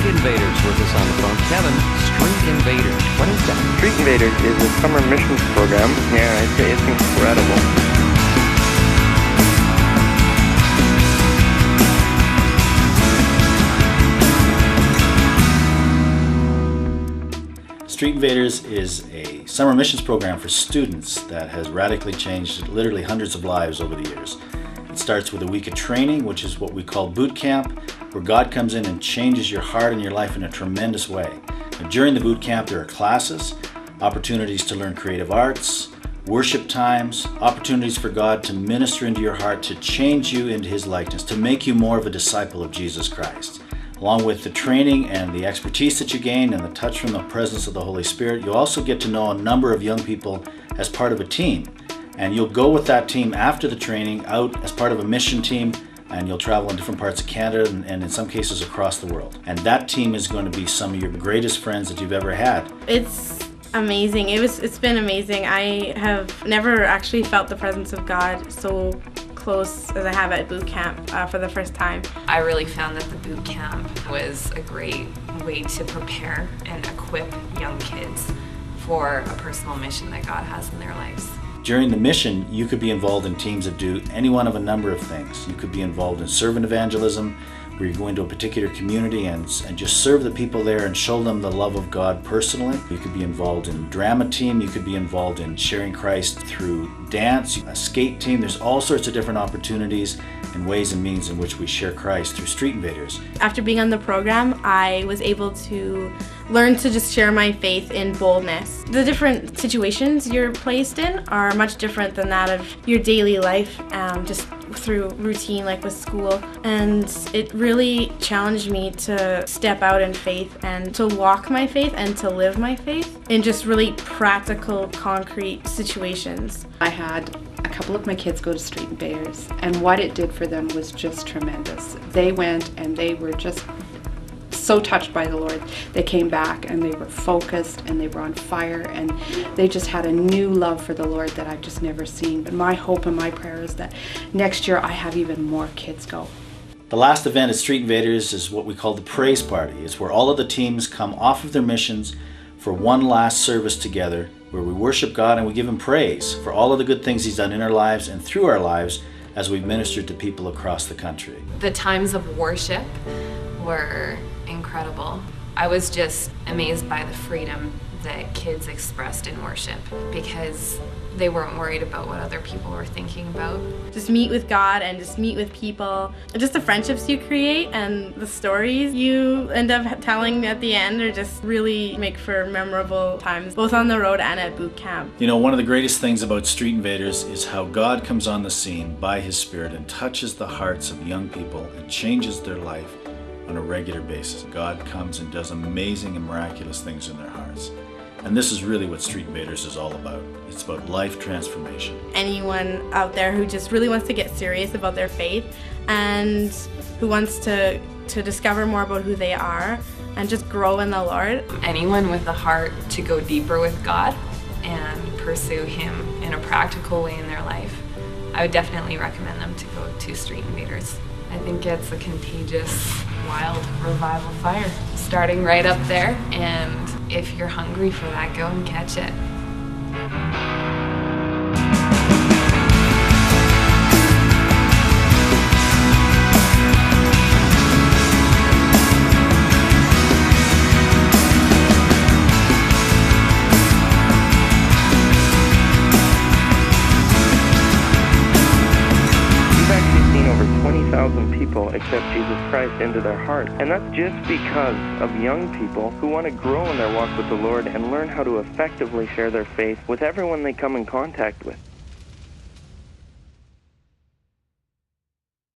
Invaders with us on the phone. Kevin, Street Invaders, what is that? Street Invaders is a summer missions program. Yeah, it's incredible. Street Invaders is a summer missions program for students that has radically changed literally hundreds of lives over the years. It starts with a week of training, which is what we call boot camp, where God comes in and changes your heart and your life in a tremendous way. And during the boot camp, there are classes, opportunities to learn creative arts, worship times, opportunities for God to minister into your heart, to change you into His likeness, to make you more of a disciple of Jesus Christ. Along with the training and the expertise that you gain and the touch from the presence of the Holy Spirit, you also get to know a number of young people as part of a team. And you'll go with that team after the training out as part of a mission team, and you'll travel in different parts of Canada and in some cases across the world. And that team is going to be some of your greatest friends that you've ever had. It's amazing. It's been amazing. I have never actually felt the presence of God so close as I have at boot camp for the first time. I really found that the boot camp was a great way to prepare and equip young kids for a personal mission that God has in their lives. During the mission, you could be involved in teams that do any one of a number of things. You could be involved in servant evangelism, where you go into a particular community and just serve the people there and show them the love of God personally. You could be involved in drama team. You could be involved in sharing Christ through dance, a skate team. There's all sorts of different opportunities and ways and means in which we share Christ through Street Invaders. After being on the program, I was able to learn to just share my faith in boldness. The different situations you're placed in are much different than that of your daily life, just through routine like with school. And it really challenged me to step out in faith and to walk my faith and to live my faith in just really practical, concrete situations. I had a couple of my kids go to Street Invaders, and what it did for them was just tremendous. They went and they were just so touched by the Lord. They came back and they were focused and they were on fire, and they just had a new love for the Lord that I've just never seen. But my hope and my prayer is that next year I have even more kids go. The last event at Street Invaders is what we call the Praise Party. It's where all of the teams come off of their missions for one last service together, where we worship God and we give Him praise for all of the good things He's done in our lives and through our lives as we've ministered to people across the country. The times of worship were incredible. I was just amazed by the freedom that kids expressed in worship, because they weren't worried about what other people were thinking about. Just meet with God and just meet with people. Just the friendships you create and the stories you end up telling at the end are just really make for memorable times, both on the road and at boot camp. You know, one of the greatest things about Street Invaders is how God comes on the scene by His Spirit and touches the hearts of young people and changes their life on a regular basis. God comes and does amazing and miraculous things in their hearts. And this is really what Street Invaders is all about. It's about life transformation. Anyone out there who just really wants to get serious about their faith and who wants to discover more about who they are and just grow in the Lord. Anyone with a heart to go deeper with God and pursue Him in a practical way in their life, I would definitely recommend them to go to Street Invaders. I think it's a contagious, wild revival fire starting right up there, and if you're hungry for that, go and catch it. People accept Jesus Christ into their heart. And that's just because of young people who want to grow in their walk with the Lord and learn how to effectively share their faith with everyone they come in contact with.